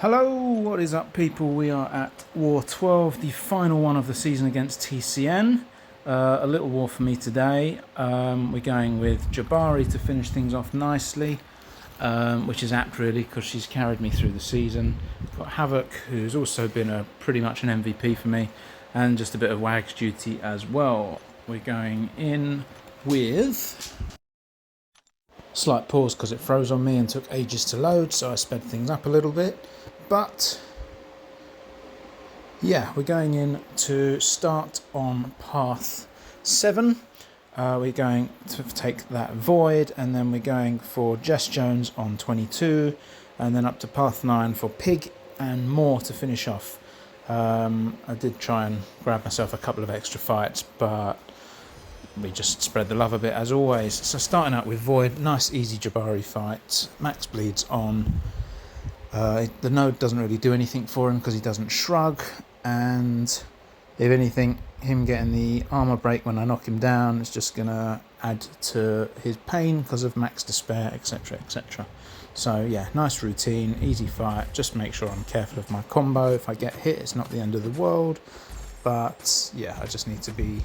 Hello, what is up people? We are at War 12, the final one of the season against TCN. A little war for me today. We're going with Jabari to finish things off nicely, which is apt really because she's carried me through the season. Got Havok, who's also been pretty much an MVP for me, and just a bit of WAG's duty as well. We're going in with... Slight pause because it froze on me and took ages to load, so I sped things up a little bit. But yeah, we're going in to start on path 7. We're going to take that void, and then we're going for Jess Jones on 22, and then up to path 9 for Pig and more to finish off. I did try and grab myself a couple of extra fights, but we just spread the love a bit as always. So starting out with void, nice easy Jabari fight. Max bleeds on. The node doesn't really do anything for him because he doesn't shrug, and if anything, him getting the armor break when I knock him down is just gonna add to his pain because of max despair, etc, etc. So yeah, nice routine, easy fight. Just make sure I'm careful of my combo. If I get hit, it's not the end of the world, but yeah, I just need to be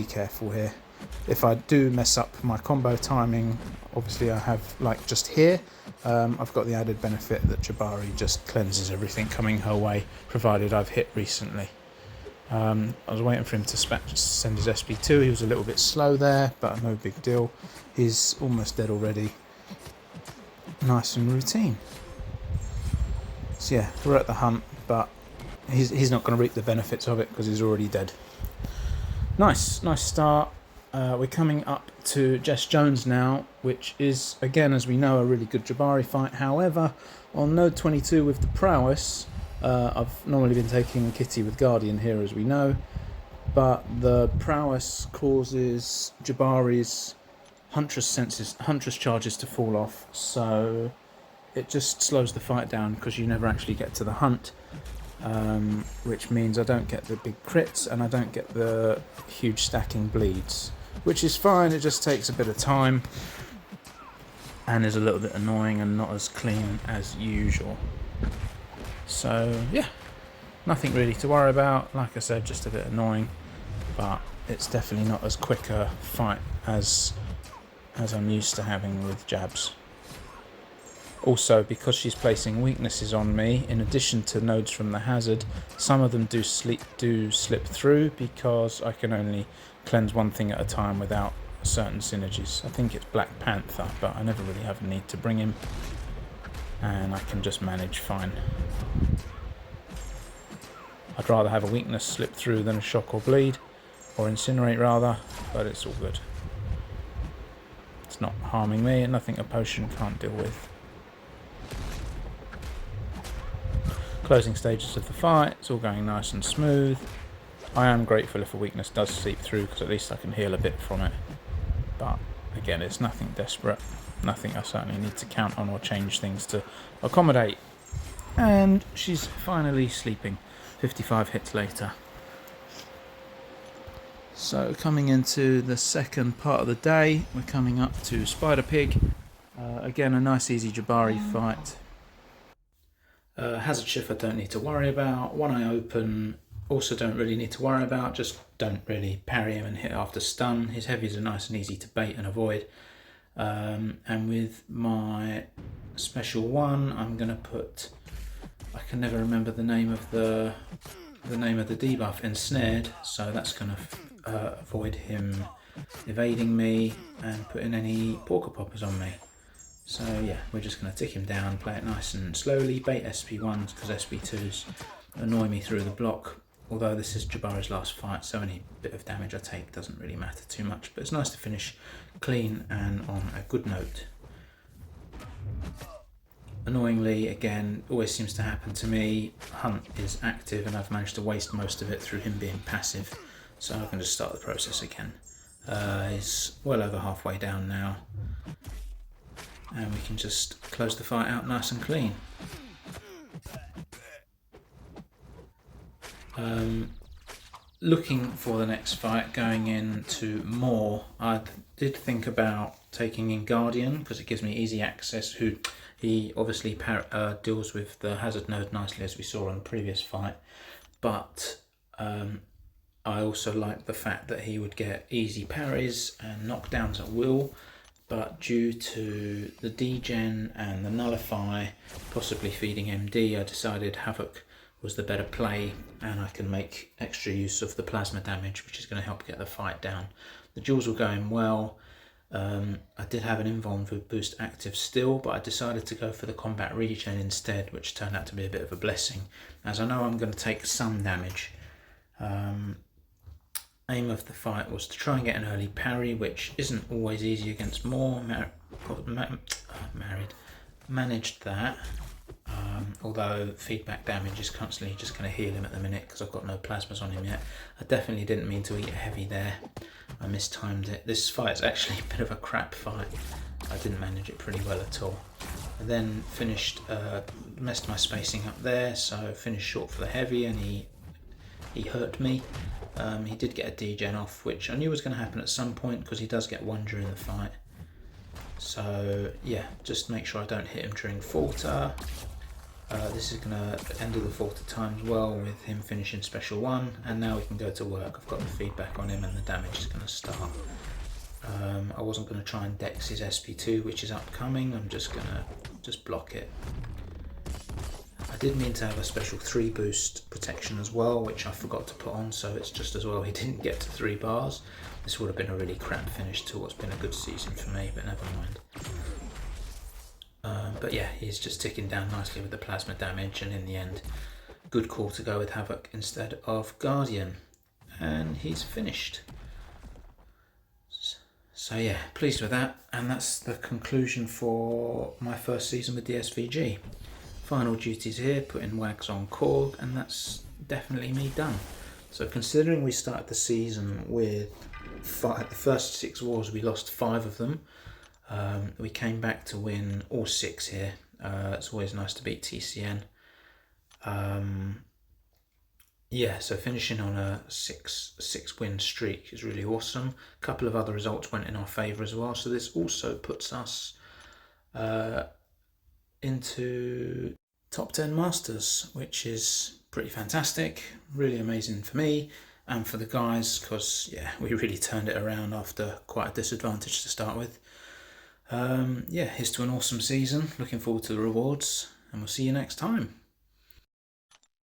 careful here. If I do mess up my combo timing, obviously I have, like just here, I've got the added benefit that Jabari just cleanses everything coming her way, provided I've hit recently. I was waiting for him to send his SP2, he was a little bit slow there, but no big deal. He's almost dead already. Nice and routine. So yeah, we're at the hunt, but he's not going to reap the benefits of it because he's already dead. Nice start. We're coming up to Jess Jones now, which is, again, as we know, a really good Jabari fight. However, on node 22 with the prowess, I've normally been taking Kitty with Guardian here, as we know, but the prowess causes Jabari's Huntress charges to fall off, so it just slows the fight down because you never actually get to the hunt. Which means I don't get the big crits and I don't get the huge stacking bleeds, which is fine. It just takes a bit of time and is a little bit annoying and not as clean as usual. So yeah, nothing really to worry about. Like I said, just a bit annoying, but it's definitely not as quick a fight as I'm used to having with jabs. Also, because she's placing weaknesses on me, in addition to nodes from the hazard, some of them do slip through because I can only cleanse one thing at a time without certain synergies. I think it's Black Panther, but I never really have a need to bring him, and I can just manage fine. I'd rather have a weakness slip through than a shock or bleed, or incinerate rather, but it's all good. It's not harming me, and nothing a potion can't deal with. Closing stages of the fight, it's all going nice and smooth. I am grateful if a weakness does seep through because at least I can heal a bit from it. But again, it's nothing desperate, nothing I certainly need to count on or change things to accommodate. And she's finally sleeping, 55 hits later. So coming into the second part of the day, we're coming up to Spider Pig. Again, a nice easy Jabari fight. Hazard shift I don't need to worry about. One eye open also don't really need to worry about. Just don't really parry him and hit after stun. His heavies are nice and easy to bait and avoid. And with my special one, I'm gonna put, I can never remember the name of the debuff, ensnared. So that's gonna avoid him evading me and putting any porker poppers on me. So yeah, we're just going to tick him down, play it nice and slowly, bait SP1s because SP2s annoy me through the block. Although this is Jabari's last fight, so any bit of damage I take doesn't really matter too much. But it's nice to finish clean and on a good note. Annoyingly, again, always seems to happen to me, Hunt is active and I've managed to waste most of it through him being passive. So I can just start the process again. He's well over halfway down now. And we can just close the fight out nice and clean. Looking for the next fight, going into more, I did think about taking in Guardian because it gives me easy access, He obviously deals with the hazard node nicely, as we saw on the previous fight, but I also like the fact that he would get easy parries and knockdowns at will, but due to the degen and the nullify possibly feeding MD, I decided Havok was the better play, and I can make extra use of the plasma damage, which is going to help get the fight down. The duels were going well. I did have an invuln boost active still, but I decided to go for the combat regen instead, which turned out to be a bit of a blessing, as I know I'm going to take some damage. Aim of the fight was to try and get an early parry, which isn't always easy against Moore. Managed that, although feedback damage is constantly just going to heal him at the minute because I've got no plasmas on him yet. I definitely didn't mean to eat heavy there. I mistimed it. This fight is actually a bit of a crap fight. I didn't manage it pretty well at all. I then finished, messed my spacing up there, so finished short for the heavy, and he hurt me. He did get a degen off, which I knew was going to happen at some point because he does get one during the fight. So yeah, just make sure I don't hit him during falter. This is going to end of the falter times well with him finishing special 1, and now we can go to work. I've got the feedback on him and the damage is going to start. I wasn't going to try and dex his SP2, which is upcoming. I'm just going to block it. I did mean to have a special 3 boost protection as well, which I forgot to put on, so it's just as well he didn't get to 3 bars. This would have been a really crap finish to what's been a good season for me, but never mind. But yeah, he's just ticking down nicely with the plasma damage, and in the end, good call to go with Havok instead of Guardian. And he's finished. So yeah, pleased with that, and that's the conclusion for my first season with the SVG. Final duties here, putting Wags on Korg, and that's definitely me done. So considering we started the season with the first 6 wars, we lost 5 of them. We came back to win all 6 here. It's always nice to beat TCN. Yeah, so finishing on a 6 win streak is really awesome. A couple of other results went in our favour as well, so this also puts us into top 10 masters, which is pretty fantastic. Really amazing for me and for the guys, because yeah, we really turned it around after quite a disadvantage to start with. Yeah, here's to an awesome season. Looking forward to the rewards, and we'll see you next time.